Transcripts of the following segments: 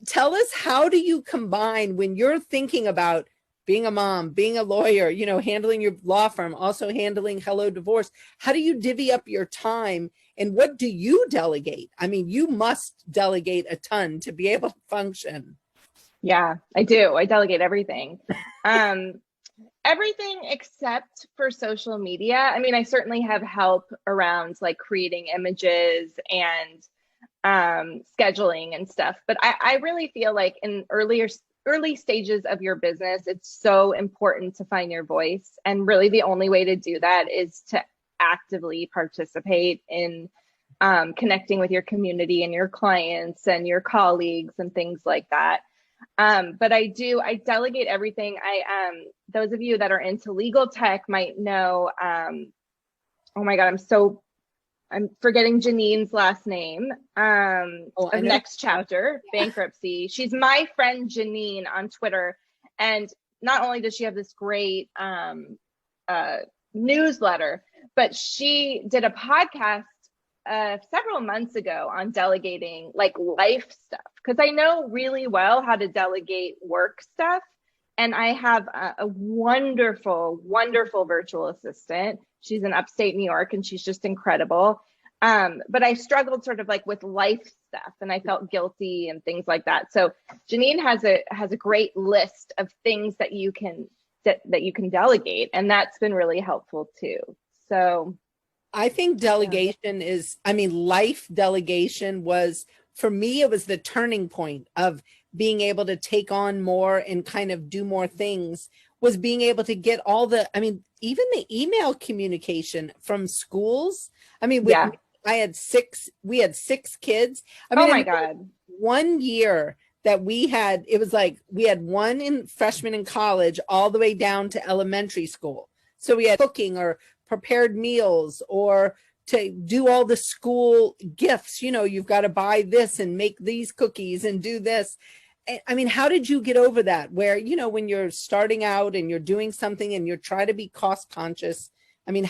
tell us, how do you combine when you're thinking about being a mom, being a lawyer, you know, handling your law firm, also handling Hello Divorce? How do you divvy up your time, and what do you delegate? I mean, you must delegate a ton to be able to function. Yeah, I do. I delegate everything. Um, Everything except for social media. I mean, I certainly have help around like creating images and scheduling and stuff. But I really feel like in early stages of your business, it's so important to find your voice. And really the only way to do that is to actively participate in connecting with your community and your clients and your colleagues and things like that. But I delegate everything. Those of you that are into legal tech might know, oh my God, I'm forgetting Janine's last name, Oh, I of know. Next Chapter, Bankruptcy. She's my friend Janine on Twitter. And not only does she have this great newsletter, but she did a podcast several months ago on delegating like life stuff. Because I know really well how to delegate work stuff. And I have a wonderful, wonderful virtual assistant. She's in upstate New York and she's just incredible. But I struggled sort of like with life stuff and I felt guilty and things like that. So Janine has a great list of things that you can delegate, and that's been really helpful too. So I think yeah. delegation is, I mean, life delegation was, for me, it was the turning point of being able to take on more and kind of do more things, was being able to get all the, I mean, even the email communication from schools. I mean, with Yeah. we had 6 kids. I Oh mean, my and God. one year that we had, it was like we had one in freshman in college all the way down to elementary school. So we had cooking or prepared meals, or to do all the school gifts. You know, you've got to buy this and make these cookies and do this. I mean, how did you get over that? Where, you know, when you're starting out and you're doing something and you're trying to be cost conscious, I mean,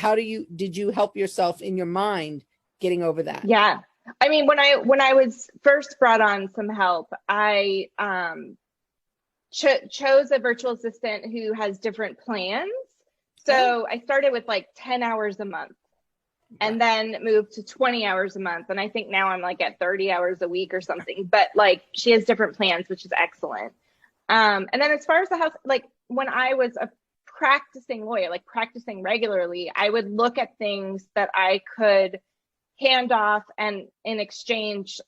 did you help yourself in your mind getting over that? Yeah. I mean, when I was first brought on some help, I chose a virtual assistant who has different plans. Oh, So I started with like 10 hours a month wow. and then moved to 20 hours a month. And I think now I'm like at 30 hours a week or something, but like she has different plans, which is excellent. And then as far as the house, like when I was a practicing lawyer, like practicing regularly, I would look at things that I could hand off and in exchange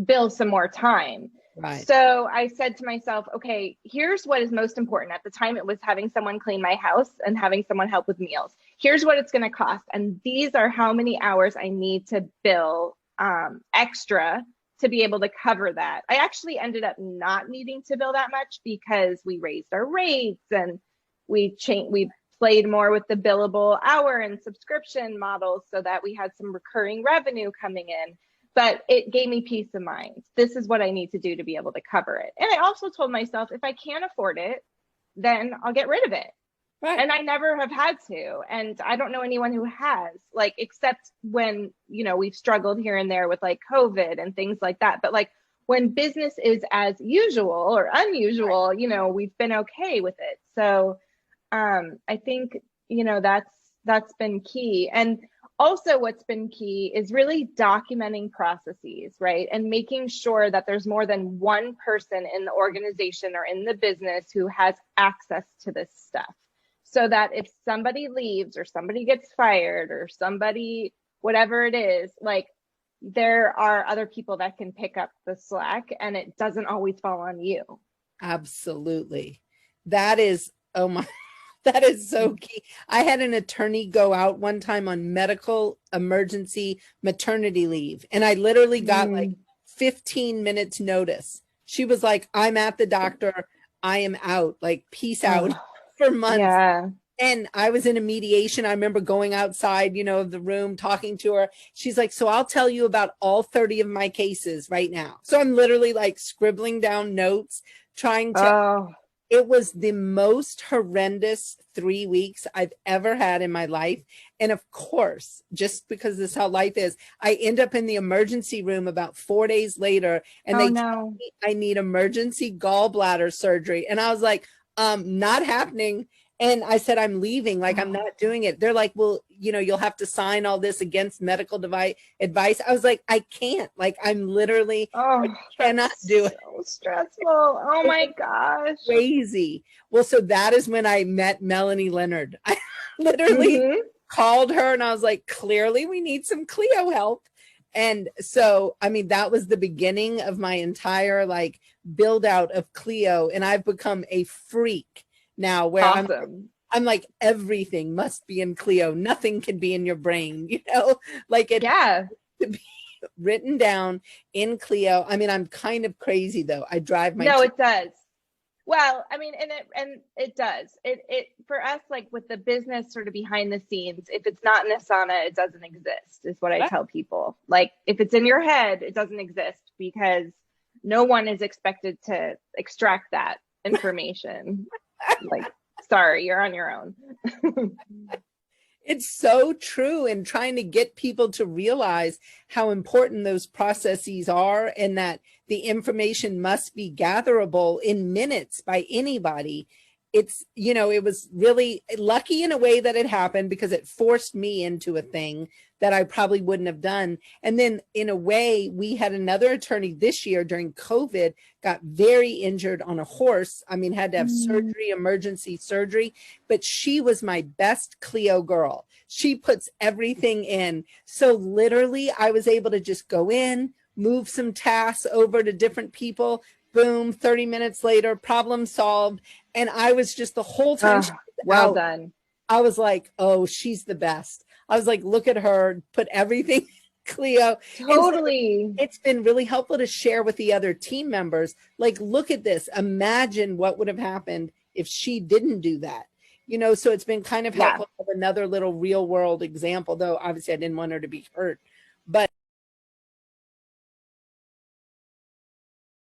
bill some more time. Right. So I said to myself, okay, here's what is most important. At the time, it was having someone clean my house and having someone help with meals. Here's what it's going to cost. And these are how many hours I need to bill extra to be able to cover that. I actually ended up not needing to bill that much because we raised our rates and we played more with the billable hour and subscription models so that we had some recurring revenue coming in. But it gave me peace of mind. This is what I need to do to be able to cover it. And I also told myself, if I can't afford it, then I'll get rid of it. Right. And I never have had to. And I don't know anyone who has, like, except when, you know, we've struggled here and there with like COVID and things like that. But like when business is as usual or unusual, you know, we've been okay with it. So I think, you know, that's been key. And also what's been key is really documenting processes, right? And making sure that there's more than one person in the organization or in the business who has access to this stuff. So that if somebody leaves or somebody gets fired or somebody, whatever it is, like there are other people that can pick up the slack and it doesn't always fall on you. Absolutely. That is, oh my, that is so key. I had an attorney go out one time on medical emergency maternity leave, and I literally got like Mm. 15 minutes notice. She was like, I'm at the doctor. I am out, like, peace out Oh, for months. yeah. And I was in a mediation. I remember going outside, you know, of the room, talking to her. She's like, so I'll tell you about all 30 of my cases right now. So I'm literally like scribbling down notes, trying to Oh. It was the most horrendous 3 weeks I've ever had in my life. And of course, just because this is how life is, I end up in the emergency room about 4 days later, and Oh they tell no. me I need emergency gallbladder surgery. And I was like, not happening. And I said, I'm leaving, like, I'm not doing it. They're like, well, you'll have to sign all this against medical device advice. I was like, I can't, like, I'm literally, Oh, I cannot do it. so stressful. Oh my gosh. Crazy. Well, so that is when I met Melanie Leonard. I literally Mhm. called her and I was like, clearly we need some Clio help. And so, I mean, that was the beginning of my entire like build out of Clio. And I've become a freak now where Awesome. I'm like, everything must be in Clio. Nothing can be in your brain, like it Yeah. to be written down in Clio. I mean, I'm kind of crazy though. I drive my No, it does. Well, I mean, and it does. It for us, like with the business sort of behind the scenes, if it's not in Asana, it doesn't exist, is what I tell people. Like if it's in your head, it doesn't exist because no one is expected to extract that information. Like, sorry, you're on your own. It's so true, and trying to get people to realize how important those processes are and that the information must be gatherable in minutes by anybody. It was really lucky in a way that it happened because it forced me into a thing that I probably wouldn't have done. And then in a way, we had another attorney this year during COVID, got very injured on a horse. I mean, had to have surgery, emergency surgery, but she was my best Clio girl. She puts everything in. So literally I was able to just go in, move some tasks over to different people, boom, 30 minutes later, problem solved. And I was just the whole time she was Well out, done. I was like, oh, she's the best. I was like, look at her, put everything Clio. Totally. And so it's been really helpful to share with the other team members. Like, look at this. Imagine what would have happened if she didn't do that. So it's been kind of helpful to have another little real world example, though obviously I didn't want her to be hurt. But